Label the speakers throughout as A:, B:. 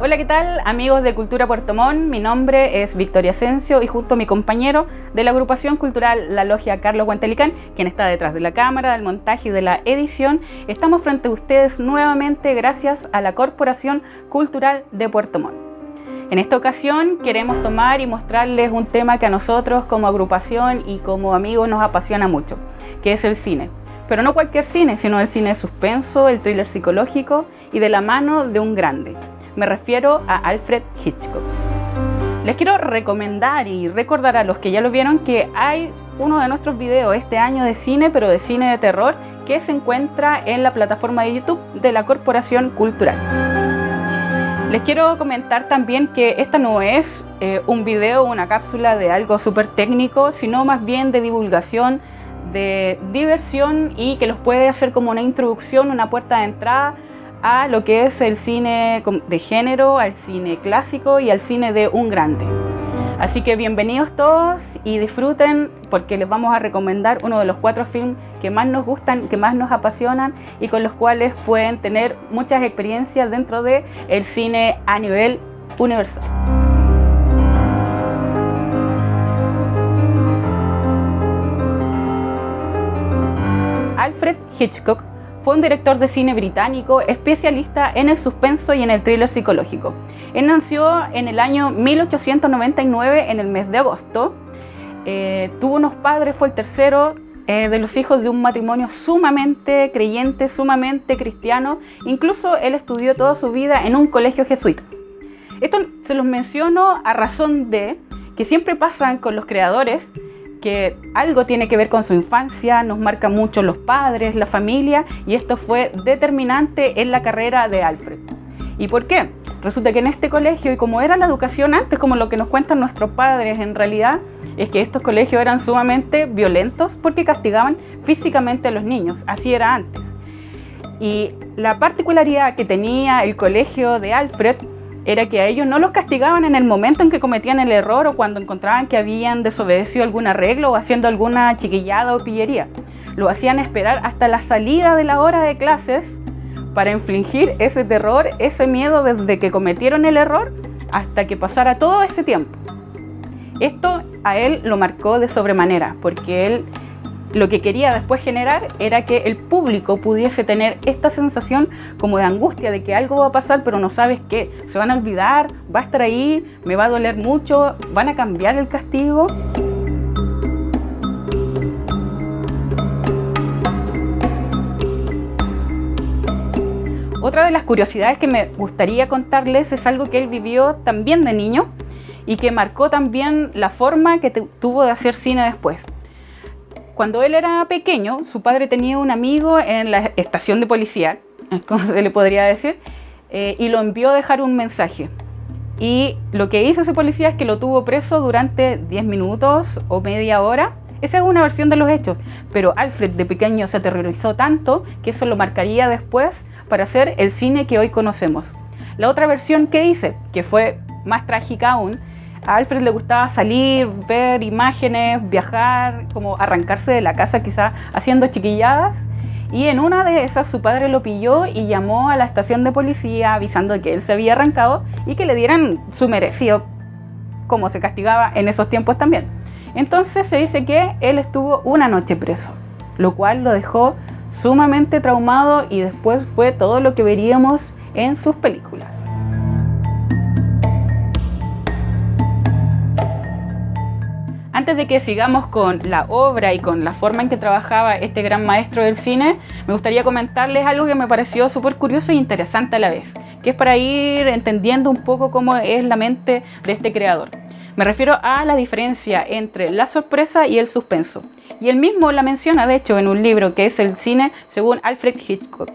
A: Hola, ¿qué tal amigos de Cultura Puerto Montt? Mi nombre es Victoria Asensio y justo mi compañero de la agrupación cultural La Logia Carlos Huantelicán, quien está detrás de la cámara, del montaje y de la edición, estamos frente a ustedes nuevamente gracias a la Corporación Cultural de Puerto Montt. En esta ocasión queremos tomar y mostrarles un tema que a nosotros como agrupación y como amigos nos apasiona mucho, que es el cine. Pero no cualquier cine, sino el cine de suspenso, el thriller psicológico y de la mano de un grande. Me refiero a Alfred Hitchcock. Les quiero recomendar y recordar a los que ya lo vieron que hay uno de nuestros videos este año de cine, pero de cine de terror, que se encuentra en la plataforma de YouTube de la Corporación Cultural. Les quiero comentar también que esta no es un video o una cápsula de algo súper técnico, sino más bien de divulgación, de diversión y que los puede hacer como una introducción, una puerta de entrada a lo que es el cine de género, al cine clásico y al cine de un grande. Así que bienvenidos todos y disfruten porque les vamos a recomendar uno de los 4 films que más nos gustan, que más nos apasionan y con los cuales pueden tener muchas experiencias dentro del cine a nivel universal. Alfred Hitchcock fue un director de cine británico especialista en el suspenso y en el thriller psicológico. Él nació en el año 1899 en el mes de agosto. Tuvo unos padres, fue el tercero de los hijos de un matrimonio sumamente creyente, sumamente cristiano. Incluso él estudió toda su vida en un colegio jesuita. Esto se los menciono a razón de que siempre pasan con los creadores que algo tiene que ver con su infancia, nos marca mucho los padres, la familia, y esto fue determinante en la carrera de Alfred. ¿Y por qué? Resulta que en este colegio, y como era la educación antes, como lo que nos cuentan nuestros padres en realidad, es que estos colegios eran sumamente violentos porque castigaban físicamente a los niños, así era antes. Y la particularidad que tenía el colegio de Alfred era que a ellos no los castigaban en el momento en que cometían el error o cuando encontraban que habían desobedecido algún arreglo o haciendo alguna chiquillada o pillería. Lo hacían esperar hasta la salida de la hora de clases para infligir ese terror, ese miedo desde que cometieron el error hasta que pasara todo ese tiempo. Esto a él lo marcó de sobremanera, porque él lo que quería después generar era que el público pudiese tener esta sensación como de angustia, de que algo va a pasar, pero no sabes qué. Se van a olvidar, va a estar ahí, me va a doler mucho, van a cambiar el castigo. Otra de las curiosidades que me gustaría contarles es algo que él vivió también de niño y que marcó también la forma que tuvo de hacer cine después. Cuando él era pequeño, su padre tenía un amigo en la estación de policía, como se le podría decir, y lo envió a dejar un mensaje. Y lo que hizo ese policía es que lo tuvo preso durante 10 minutos o media hora. Esa es una versión de los hechos, pero Alfred de pequeño se aterrorizó tanto que eso lo marcaría después para hacer el cine que hoy conocemos. La otra versión que dice, que fue más trágica aún, a Alfred le gustaba salir, ver imágenes, viajar, como arrancarse de la casa quizá haciendo chiquilladas. Y en una de esas su padre lo pilló y llamó a la estación de policía avisando que él se había arrancado y que le dieran su merecido, como se castigaba en esos tiempos también. Entonces se dice que él estuvo una noche preso, lo cual lo dejó sumamente traumado y después fue todo lo que veríamos en sus películas. Antes de que sigamos con la obra y con la forma en que trabajaba este gran maestro del cine, me gustaría comentarles algo que me pareció súper curioso e interesante a la vez, que es para ir entendiendo un poco cómo es la mente de este creador. Me refiero a la diferencia entre la sorpresa y el suspenso. Y él mismo la menciona, de hecho, en un libro que es El cine según Alfred Hitchcock.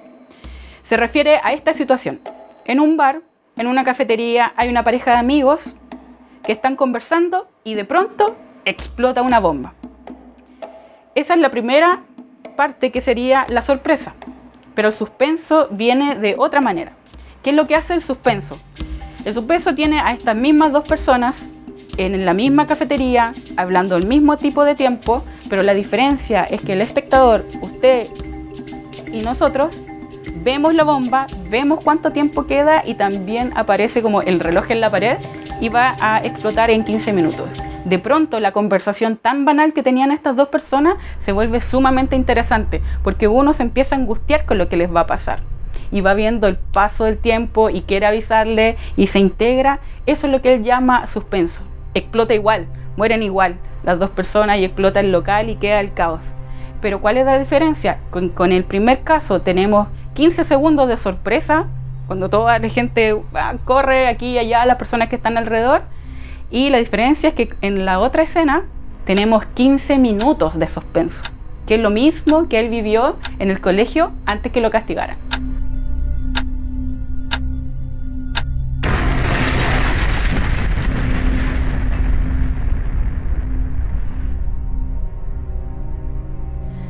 A: Se refiere a esta situación. En un bar, en una cafetería, hay una pareja de amigos que están conversando y de pronto explota una bomba. Esa es la primera parte, que sería la sorpresa, pero el suspenso viene de otra manera. ¿Qué es lo que hace el suspenso? El suspenso tiene a estas mismas dos personas en la misma cafetería, hablando el mismo tipo de tiempo, pero la diferencia es que el espectador, usted y nosotros, vemos la bomba, vemos cuánto tiempo queda y también aparece como el reloj en la pared y va a explotar en 15 minutos. De pronto la conversación tan banal que tenían estas dos personas se vuelve sumamente interesante porque uno se empieza a angustiar con lo que les va a pasar y va viendo el paso del tiempo y quiere avisarle y se integra. Eso es lo que él llama suspenso. Explota igual, mueren igual las dos personas y explota el local y queda el caos. Pero ¿cuál es la diferencia? Con el primer caso tenemos 15 segundos de sorpresa, cuando toda la gente corre aquí y allá, las personas que están alrededor, y la diferencia es que en la otra escena tenemos 15 minutos de suspenso, que es lo mismo que él vivió en el colegio antes que lo castigaran.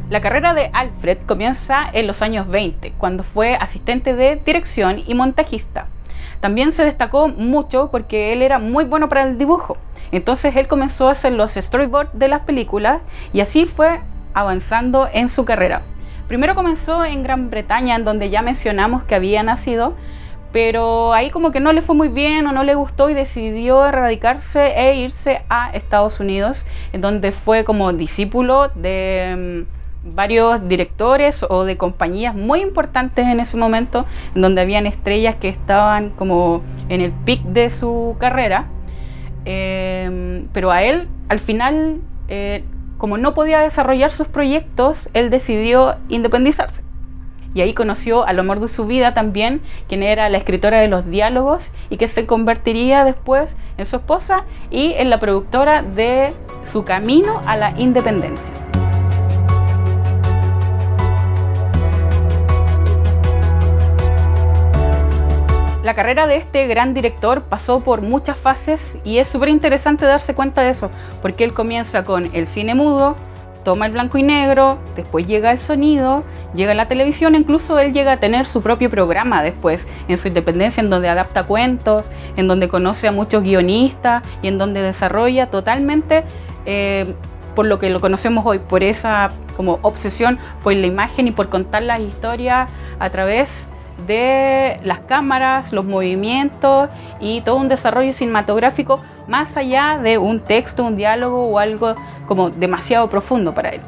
A: La carrera de Alfred comienza en los años 20, cuando fue asistente de dirección y montajista. También se destacó mucho porque él era muy bueno para el dibujo. Entonces él comenzó a hacer los storyboards de las películas y así fue avanzando en su carrera. Primero comenzó en Gran Bretaña, en donde ya mencionamos que había nacido, pero ahí como que no le fue muy bien o no le gustó y decidió erradicarse e irse a Estados Unidos, en donde fue como discípulo de varios directores o de compañías muy importantes en ese momento, en donde habían estrellas que estaban como en el pic de su carrera, pero a él al final, como no podía desarrollar sus proyectos, él decidió independizarse. Y ahí conoció al amor de su vida también, quien era la escritora de los diálogos y que se convertiría después en su esposa y en la productora de su camino a la independencia. La carrera de este gran director pasó por muchas fases y es súper interesante darse cuenta de eso, porque él comienza con el cine mudo, toma el blanco y negro, después llega el sonido, llega la televisión, incluso él llega a tener su propio programa después en su independencia, en donde adapta cuentos, en donde conoce a muchos guionistas y en donde desarrolla totalmente, por lo que lo conocemos hoy, por esa como obsesión por la imagen y por contar las historias a través de las cámaras, los movimientos y todo un desarrollo cinematográfico más allá de un texto, un diálogo o algo como demasiado profundo para él.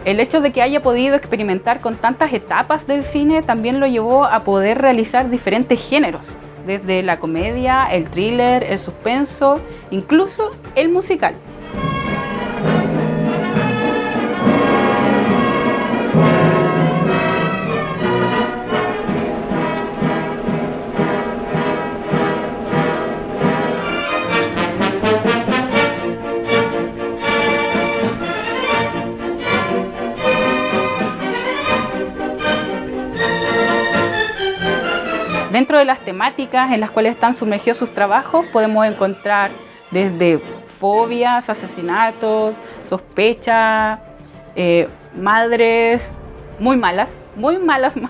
A: El hecho de que haya podido experimentar con tantas etapas del cine también lo llevó a poder realizar diferentes géneros, desde la comedia, el thriller, el suspenso, incluso el musical. Dentro de las temáticas en las cuales están sumergidos sus trabajos, podemos encontrar desde fobias, asesinatos, sospechas, madres muy malas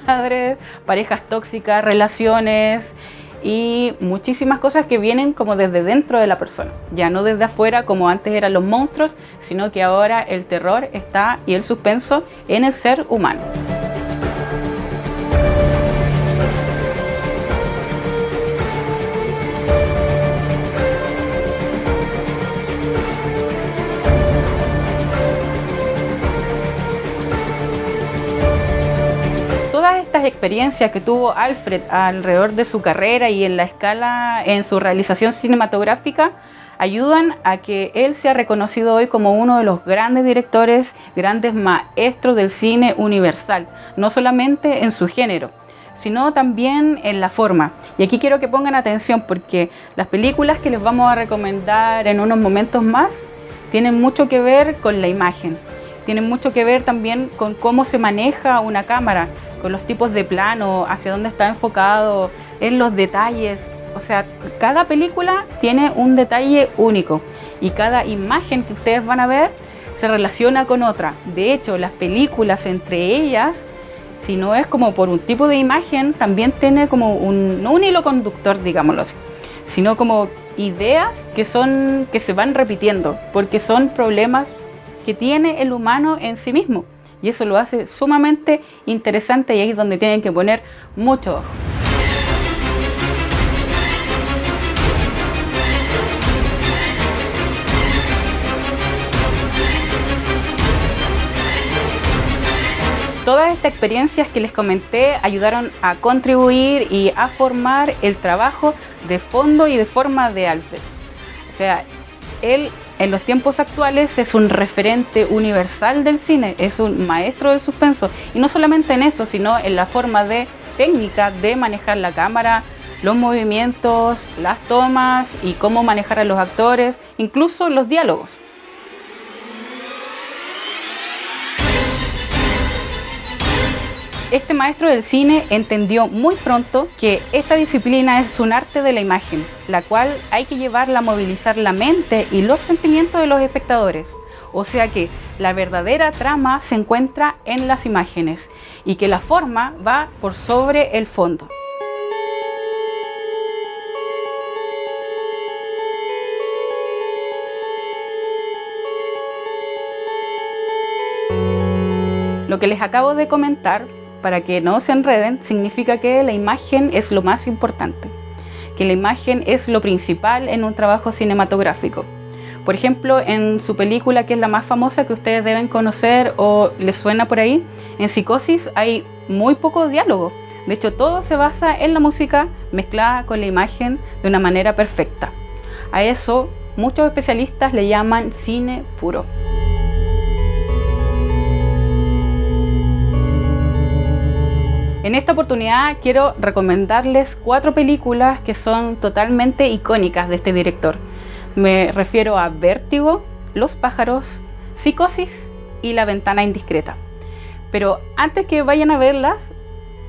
A: madres, parejas tóxicas, relaciones y muchísimas cosas que vienen como desde dentro de la persona, ya no desde afuera como antes eran los monstruos, sino que ahora el terror está y el suspenso en el ser humano. Todas estas experiencias que tuvo Alfred alrededor de su carrera y en la escala en su realización cinematográfica ayudan a que él sea reconocido hoy como uno de los grandes directores, grandes maestros del cine universal, no solamente en su género, sino también en la forma. Y aquí quiero que pongan atención porque las películas que les vamos a recomendar en unos momentos más tienen mucho que ver con la imagen, tienen mucho que ver también con cómo se maneja una cámara, con los tipos de plano, hacia dónde está enfocado, en los detalles. O sea, cada película tiene un detalle único y cada imagen que ustedes van a ver se relaciona con otra. De hecho, las películas entre ellas, si no es como por un tipo de imagen, también tiene como no un hilo conductor, digámoslo así, sino como ideas que se van repitiendo, porque son problemas que tiene el humano en sí mismo. Y eso lo hace sumamente interesante y ahí es donde tienen que poner mucho ojo. Todas estas experiencias que les comenté ayudaron a contribuir y a formar el trabajo de fondo y de forma de Alfred. O sea, él en los tiempos actuales es un referente universal del cine, es un maestro del suspenso. Y no solamente en eso, sino en la forma de técnica de manejar la cámara, los movimientos, las tomas y cómo manejar a los actores, incluso los diálogos. Este maestro del cine entendió muy pronto que esta disciplina es un arte de la imagen, la cual hay que llevarla a movilizar la mente y los sentimientos de los espectadores. O sea que la verdadera trama se encuentra en las imágenes y que la forma va por sobre el fondo. Lo que les acabo de comentar, para que no se enreden, significa que la imagen es lo más importante, que la imagen es lo principal en un trabajo cinematográfico. Por ejemplo, en su película, que es la más famosa que ustedes deben conocer o les suena por ahí, en Psicosis hay muy poco diálogo. De hecho, todo se basa en la música mezclada con la imagen de una manera perfecta. A eso muchos especialistas le llaman cine puro. En esta oportunidad quiero recomendarles 4 películas que son totalmente icónicas de este director. Me refiero a Vértigo, Los pájaros, Psicosis y La ventana indiscreta. Pero antes que vayan a verlas,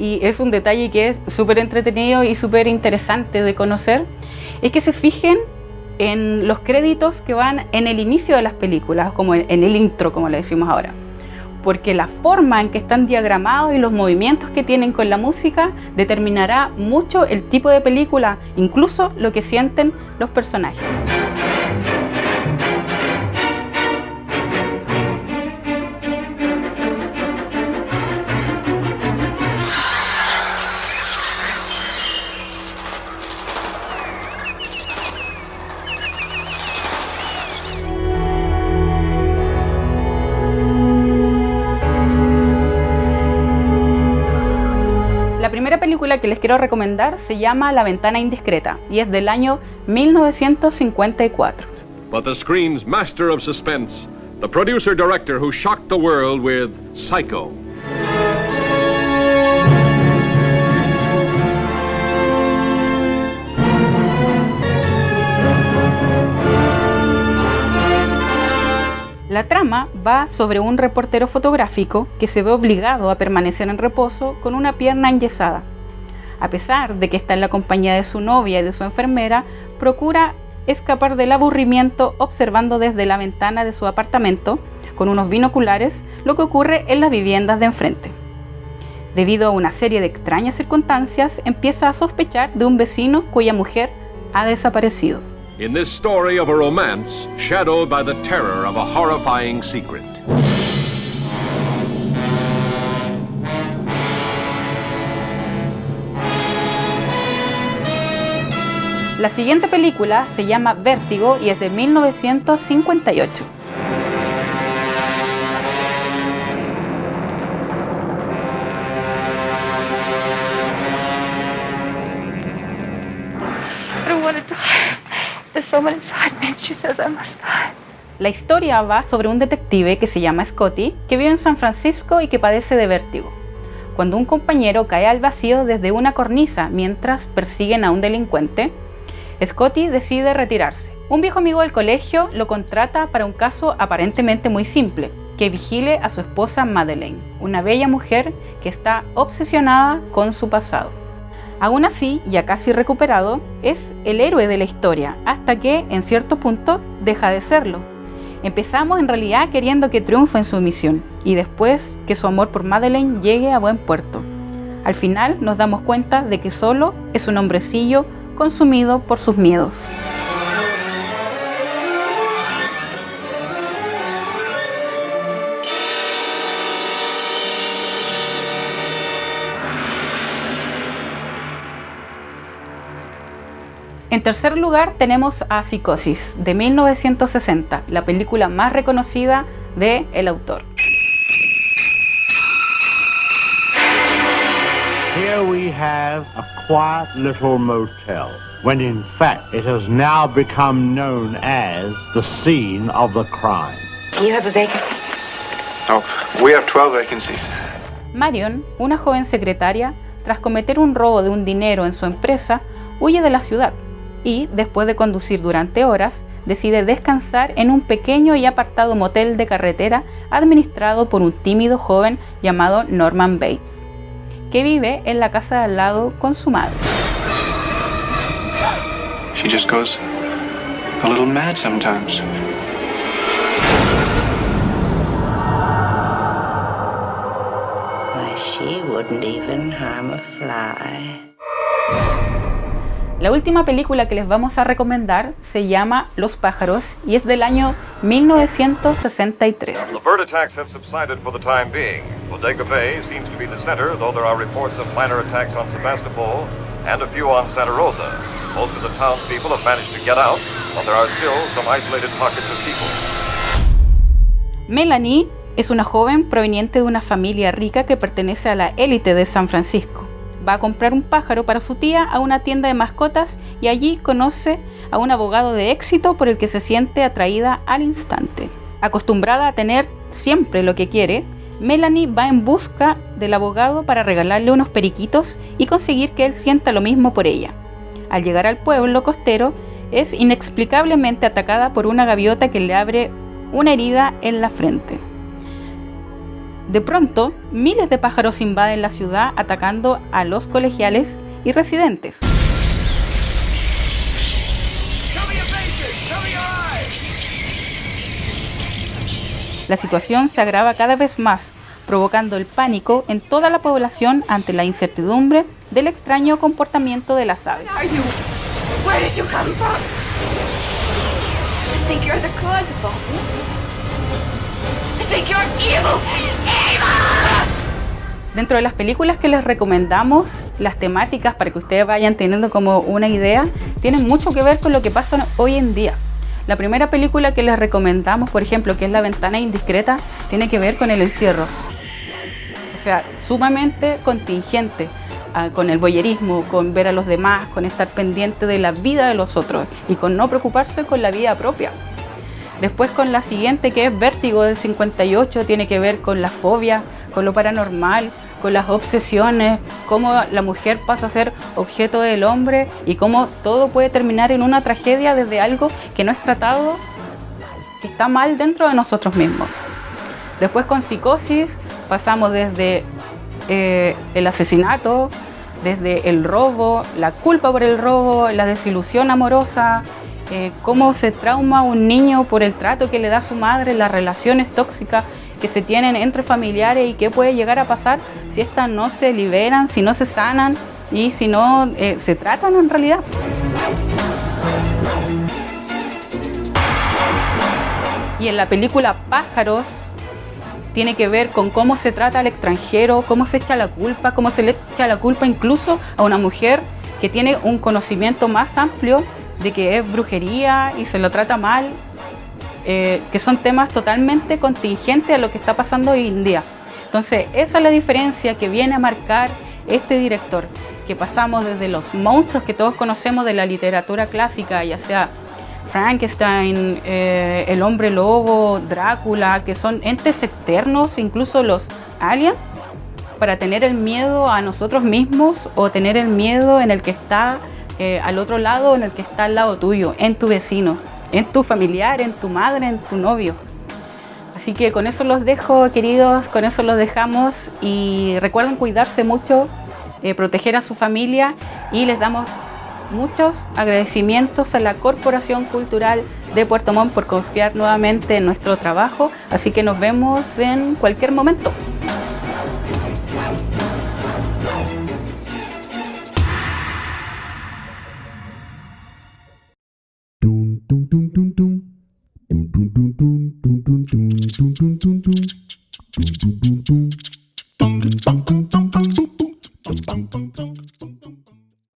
A: y es un detalle que es súper entretenido y súper interesante de conocer, es que se fijen en los créditos que van en el inicio de las películas, como en el intro, como le decimos ahora. Porque la forma en que están diagramados y los movimientos que tienen con la música determinará mucho el tipo de película, incluso lo que sienten los personajes. La primera película que les quiero recomendar se llama La ventana indiscreta y es del año 1954.
B: But the screen's master of suspense, the producer-director who shocked the world with Psycho.
A: La trama va sobre un reportero fotográfico que se ve obligado a permanecer en reposo con una pierna enyesada. A pesar de que está en la compañía de su novia y de su enfermera, procura escapar del aburrimiento observando desde la ventana de su apartamento, con unos binoculares, lo que ocurre en las viviendas de enfrente. Debido a una serie de extrañas circunstancias, empieza a sospechar de un vecino cuya mujer ha desaparecido.
B: In this story of a romance shadowed by the terror of a horrifying secret.
A: La siguiente película se llama Vértigo y es de 1958. La historia va sobre un detective que se llama Scotty, que vive en San Francisco y que padece de vértigo. Cuando un compañero cae al vacío desde una cornisa mientras persiguen a un delincuente, Scotty decide retirarse. Un viejo amigo del colegio lo contrata para un caso aparentemente muy simple, que vigile a su esposa Madeleine, una bella mujer que está obsesionada con su pasado. Aún así, ya casi recuperado, es el héroe de la historia, hasta que, en cierto punto, deja de serlo. Empezamos en realidad queriendo que triunfe en su misión, y después que su amor por Madeleine llegue a buen puerto. Al final nos damos cuenta de que solo es un hombrecillo consumido por sus miedos. En tercer lugar tenemos a Psicosis, de 1960, la película más reconocida del autor.
C: Here we have a quiet little motel, when in fact it has now become known as the scene of the crime.
D: You have a vacancy?
E: Oh, we have 12 vacancies.
A: Marion, una joven secretaria, tras cometer un robo de un dinero en su empresa, huye de la ciudad y, después de conducir durante horas, decide descansar en un pequeño y apartado motel de carretera administrado por un tímido joven llamado Norman Bates, que vive en la casa de al lado con su madre.
E: She just goes a little mad sometimes.
D: Why, she wouldn't even harm a fly.
A: La última película que les vamos a recomendar se llama Los pájaros y es del año 1963.
F: The bird attacks have subsided for the time being. Bodega Bay seems to be the center, though there are reports of minor attacks on Sebastopol and a few on Santa Rosa. Most of the townspeople have managed to get out, but there are still some isolated pockets of people.
A: Melanie es una joven proveniente de una familia rica que pertenece a la élite de San Francisco. Va a comprar un pájaro para su tía a una tienda de mascotas y allí conoce a un abogado de éxito por el que se siente atraída al instante. Acostumbrada a tener siempre lo que quiere, Melanie va en busca del abogado para regalarle unos periquitos y conseguir que él sienta lo mismo por ella. Al llegar al pueblo costero, es inexplicablemente atacada por una gaviota que le abre una herida en la frente. De pronto, miles de pájaros invaden la ciudad atacando a los colegiales y residentes. La situación se agrava cada vez más, provocando el pánico en toda la población ante la incertidumbre del extraño comportamiento de las aves.
D: Where did you come from? I think you're the cause of all this. I think you're evil!
A: Dentro de las películas que les recomendamos, las temáticas, para que ustedes vayan teniendo como una idea, tienen mucho que ver con lo que pasa hoy en día. La primera película que les recomendamos, por ejemplo, que es La ventana indiscreta, tiene que ver con el encierro. O sea, sumamente contingente, con el voyerismo, con ver a los demás, con estar pendiente de la vida de los otros y con no preocuparse con la vida propia. Después con la siguiente, que es Vértigo del 58, tiene que ver con la fobia, con lo paranormal, con las obsesiones, cómo la mujer pasa a ser objeto del hombre y cómo todo puede terminar en una tragedia desde algo que no es tratado, que está mal dentro de nosotros mismos. Después con Psicosis pasamos desde el asesinato, desde el robo, la culpa por el robo, la desilusión amorosa, cómo se trauma un niño por el trato que le da su madre, las relaciones tóxicas que se tienen entre familiares y qué puede llegar a pasar si estas no se liberan, si no se sanan y si no se tratan en realidad. Y en la película Pájaros tiene que ver con cómo se trata al extranjero, cómo se echa la culpa, cómo se le echa la culpa incluso a una mujer que tiene un conocimiento más amplio de que es brujería y se lo trata mal, que son temas totalmente contingentes a lo que está pasando hoy en día. Entonces, esa es la diferencia que viene a marcar este director, que pasamos desde los monstruos que todos conocemos de la literatura clásica, ya sea Frankenstein, el hombre lobo, Drácula, que son entes externos, incluso los aliens, para tener el miedo a nosotros mismos o tener el miedo en el que está al otro lado, en el que está al lado tuyo, en tu vecino, en tu familiar, en tu madre, en tu novio. Así que con eso los dejo, queridos, con eso los dejamos y recuerden cuidarse mucho, proteger a su familia, y les damos muchos agradecimientos a la Corporación Cultural de Puerto Montt por confiar nuevamente en nuestro trabajo, así que nos vemos en cualquier momento.
G: Dum dum dum dum dum dum dum dum dum dum dum dum dum dum dum